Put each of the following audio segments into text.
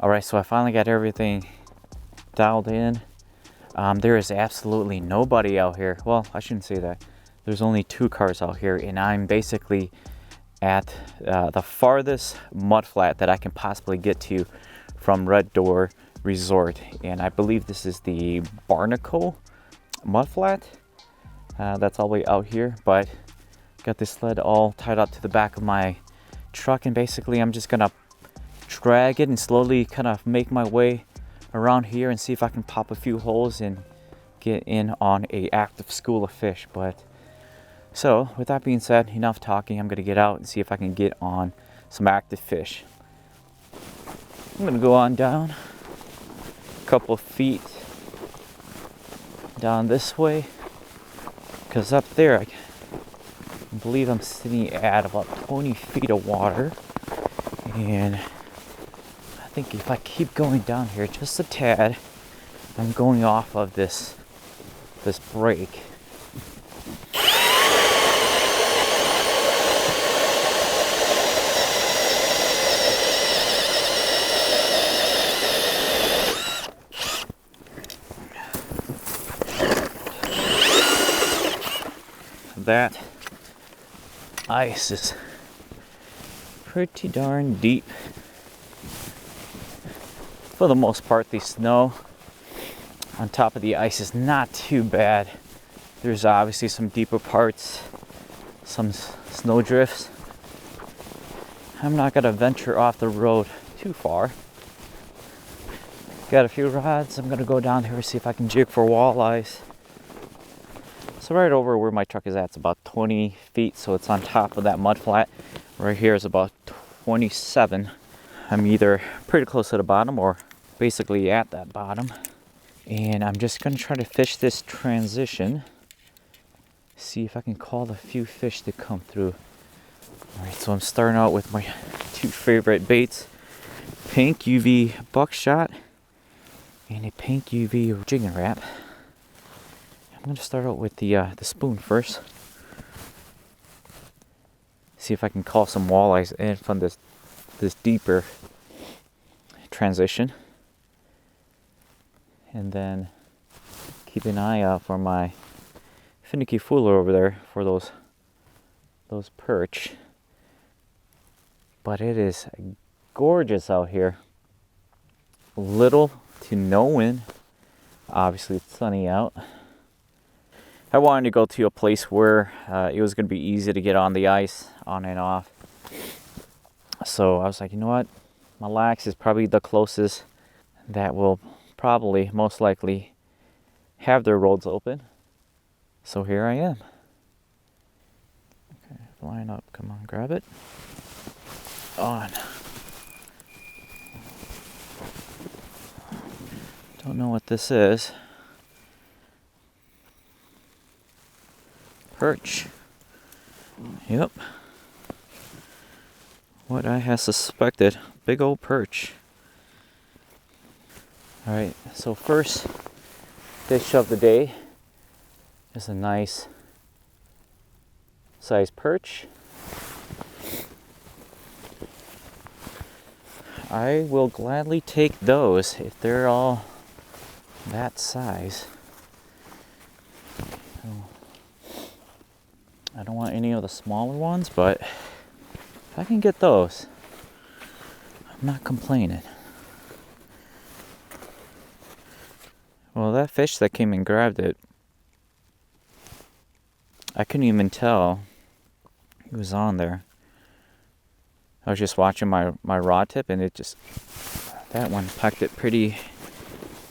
Alright, so I finally got everything dialed in. There is absolutely nobody out here. Well, I shouldn't say that. There's only 2 cars out here, and I'm basically at the farthest mud flat that I can possibly get to from Red Door Resort. And I believe this is the Barnacle mud flat. That's all the way out here, but got this sled all tied up to the back of my truck, and basically I'm just gonna drag it and slowly kind of make my way around here and see if I can pop a few holes and get in on a active school of fish. But so with that being said, enough talking. I'm gonna get out and see if I can get on some active fish. I'm gonna go on down a couple of feet down this way, because up there I believe I'm sitting at about 20 feet of water, and I think if I keep going down here just a tad, I'm going off of this break. That ice is pretty darn deep. For the most part, the snow on top of the ice is not too bad. There's obviously some deeper parts, some snow drifts. I'm not gonna venture off the road too far. Got a few rods. I'm gonna go down here, see if I can jig for walleyes. So right over where my truck is at, it's about 20 feet, so it's on top of that mud flat. Right here is about 27. I'm either pretty close to the bottom or basically at that bottom. And I'm just gonna try to fish this transition. See if I can call a few fish to come through. Alright, so I'm starting out with my 2 favorite baits. Pink UV buckshot and a pink UV jigging wrap. I'm going to start out with the spoon first. See if I can call some walleyes in from this deeper transition. And then keep an eye out for my finicky fooler over there for those perch. But it is gorgeous out here. Little to no wind. Obviously it's sunny out. I wanted to go to a place where it was going to be easy to get on the ice, on and off. So I was like, you know what? Mille Lacs is probably the closest that will probably, most likely, have their roads open. So here I am. Okay, line up. Come on, grab it. On. Don't know what this is. Perch. Yep. What I had suspected. Big old perch. Alright, so first fish of the day is a nice size perch. I will gladly take those if they're all that size. I don't want any of the smaller ones, but if I can get those, I'm not complaining. Well, that fish that came and grabbed it, I couldn't even tell he was on there. I was just watching my rod tip, and that one packed it pretty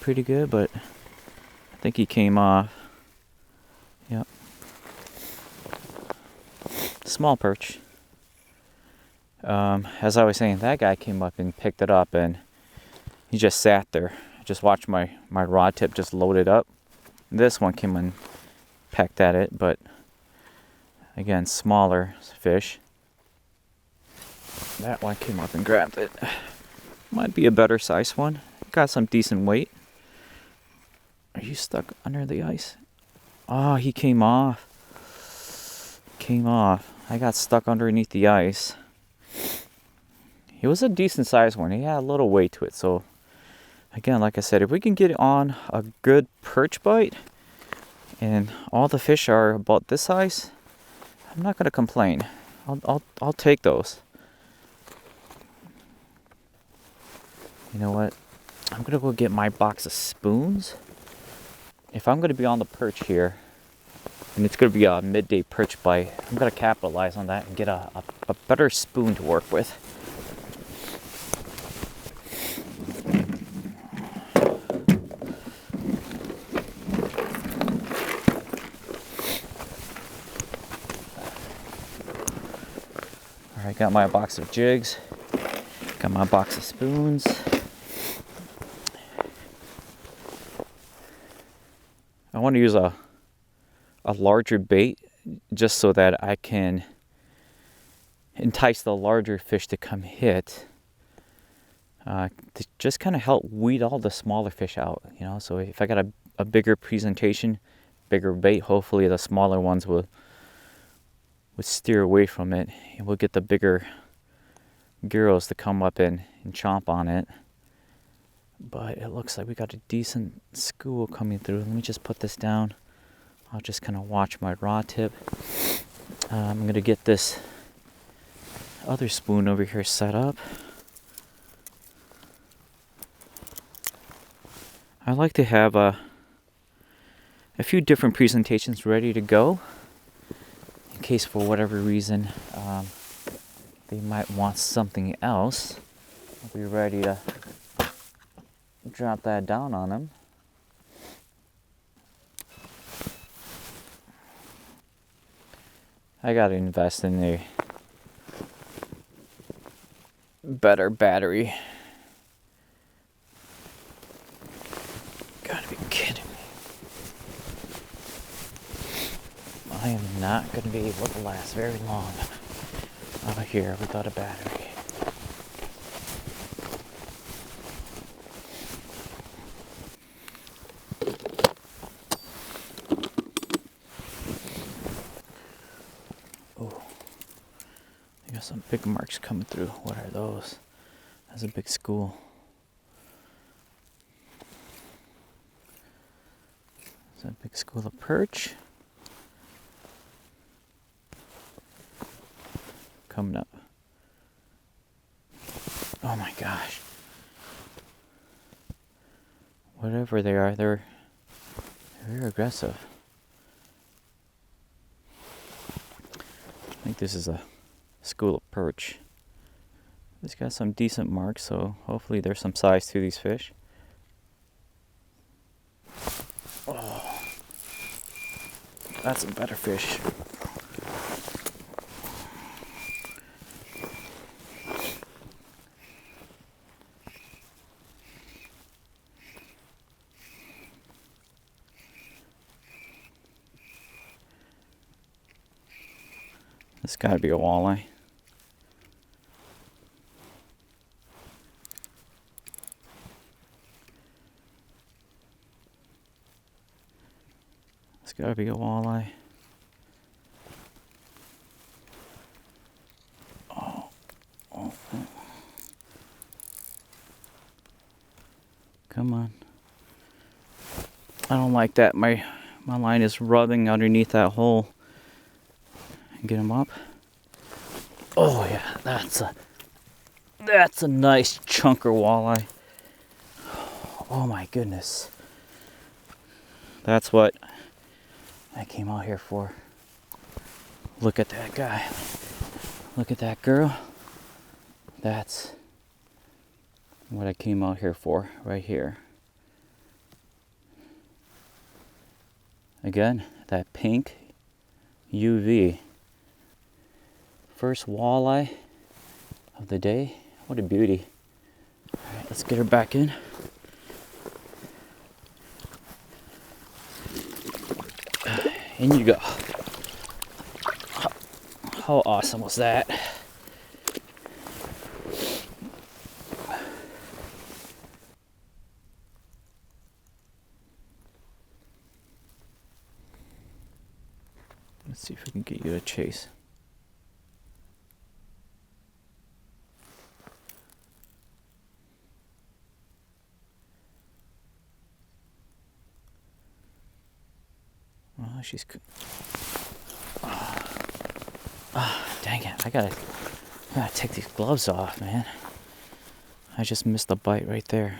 good, but I think he came off. Yep. Small perch. As I was saying, that guy came up and picked it up, and he just sat there. I just watched my rod tip just loaded up. This one came and pecked at it, but again, smaller fish. That one came up and grabbed it. Might be a better size one. Got some decent weight. Are you stuck under the ice? Oh, he came off. I got stuck underneath the ice. It was a decent sized one. He had a little weight to it. So again, like I said, if we can get on a good perch bite and all the fish are about this size, I'm not gonna complain. I'll take those. You know what? I'm gonna go get my box of spoons. If I'm gonna be on the perch here, and it's gonna be a midday perch bite, I'm gonna capitalize on that and get a better spoon to work with. Alright, got my box of jigs, got my box of spoons. I want to use a larger bait just so that I can entice the larger fish to come hit, to just kind of help weed all the smaller fish out, you know. So if I got a bigger presentation, bigger bait, hopefully the smaller ones would steer away from it, and we'll get the bigger girls to come up and chomp on it. But it looks like we got a decent school coming through. Let me just put this down. I'll just kind of watch my rod tip. I'm going to get this other spoon over here set up. I like to have a few different presentations ready to go in case for whatever reason they might want something else. I'll be ready to drop that down on them. I gotta invest in a better battery. Gotta be kidding me. I am not gonna be able to last very long out here without a battery. Some big marks coming through. What are those? That's a big school. Is that a big school of perch? Coming up. Oh my gosh. Whatever they are, they're very aggressive. I think this is a school of perch. It's got some decent marks, so hopefully there's some size to these fish. Oh, that's a better fish. This gotta be a walleye. It's gotta be a walleye. Oh. Come on. I don't like that. My line is rubbing underneath that hole. Get him up. Oh yeah, that's a nice chunker walleye. Oh my goodness. That's what I came out here for. Look at that guy. Look at that girl. That's what I came out here for, right here. Again, that pink UV. First walleye of the day. What a beauty. All right, let's get her back in. In you go. How awesome was that? Let's see if we can get you to chase. Oh, she's. Dang it! I gotta take these gloves off, man. I just missed the bite right there.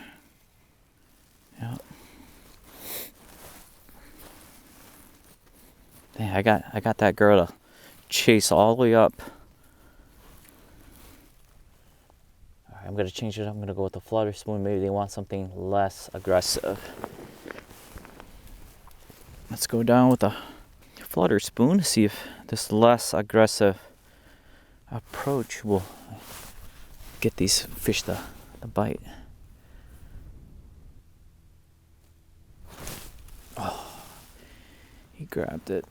Yep. Dang, I got that girl to chase all the way up. All right, I'm gonna change it. I'm gonna go with the flutter spoon. Maybe they want something less aggressive. Let's go down with the flutter spoon. See if this less aggressive approach will get these fish the bite. Oh, he grabbed it.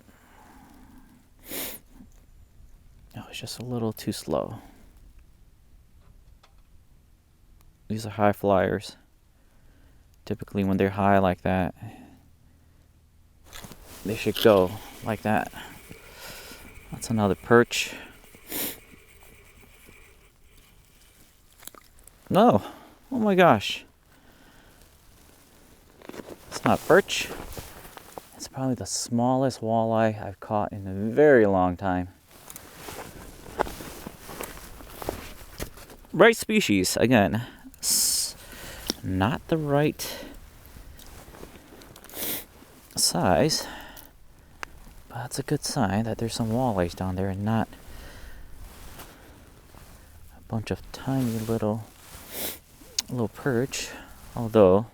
Oh, it's just a little too slow. These are high flyers. Typically when they're high like that, they should go like that. That's another perch. No. Oh my gosh. It's not perch. It's probably the smallest walleye I've caught in a very long time. Right species, again. Not the right size, but that's a good sign that there's some walleyes down there and not a bunch of tiny little perch, although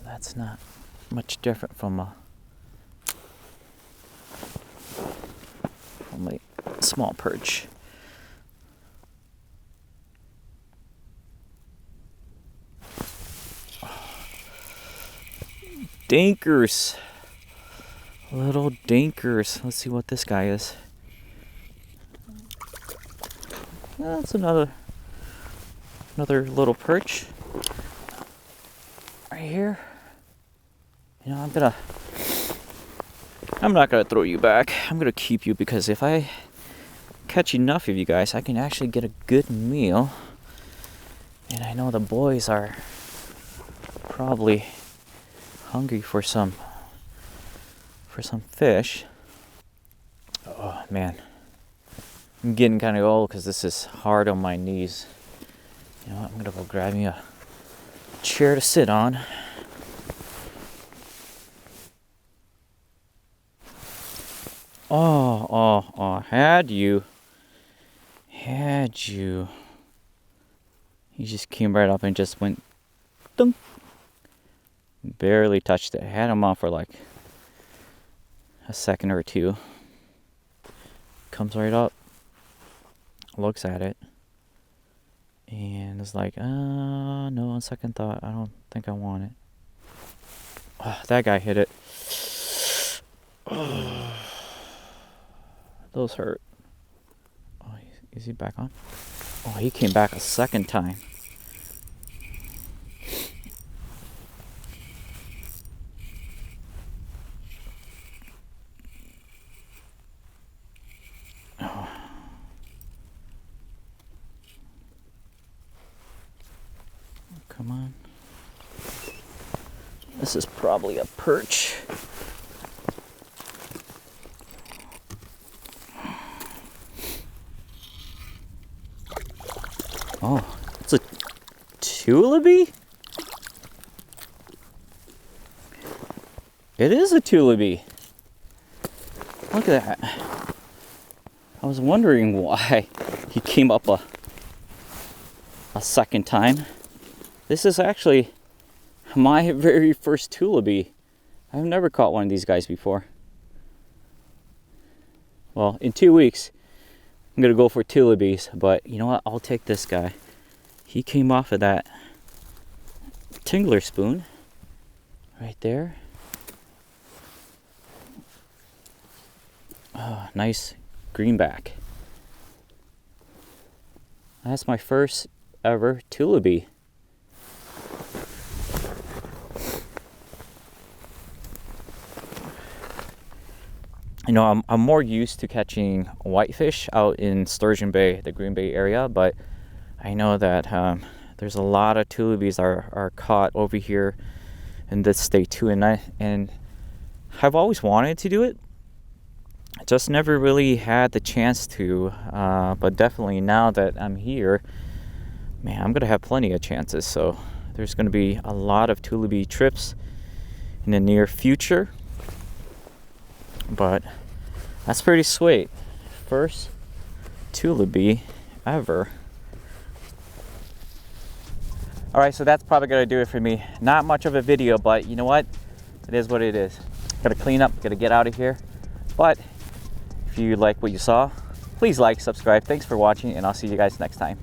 that's not much different from a small perch. Dinkers, little dinkers. Let's see what this guy is. That's another little perch right here. You know, I'm not gonna throw you back. I'm gonna keep you because if I catch enough of you guys, I can actually get a good meal. And I know the boys are probably hungry for some fish. Oh man, I'm getting kind of old because this is hard on my knees. You know what? I'm gonna go grab me a chair to sit on. Oh, had you. He just came right up and just went dunk. Barely touched it. I had him on for like a second or two. Comes right up, looks at it, and is like, no, on second thought, I don't think I want it. Oh, that guy hit it. Oh, those hurt. Oh, is he back on? Oh, he came back a second time. Oh. Come on. This is probably a perch. Oh, it's a tulipy? It is a tulipy. Look at that. I was wondering why he came up a second time. This is actually my very first tulipy. I've never caught one of these guys before. Well, in 2 weeks, I'm gonna go for tulipies, but you know what? I'll take this guy. He came off of that tingler spoon right there. Oh, nice greenback. That's my first ever tulipy. You know, I'm more used to catching whitefish out in Sturgeon Bay, the Green Bay area, but I know that there's a lot of tulipies are caught over here in this state too, and I've always wanted to do it, just never really had the chance to, but definitely now that I'm here, man, I'm gonna have plenty of chances. So there's gonna be a lot of Tulibee trips in the near future, but that's pretty sweet. First Tulibee ever. All right, so that's probably gonna do it for me. Not much of a video, but you know what? It is what it is. Gotta clean up, gotta get out of here. But if you like what you saw, please like, subscribe. Thanks for watching, and I'll see you guys next time.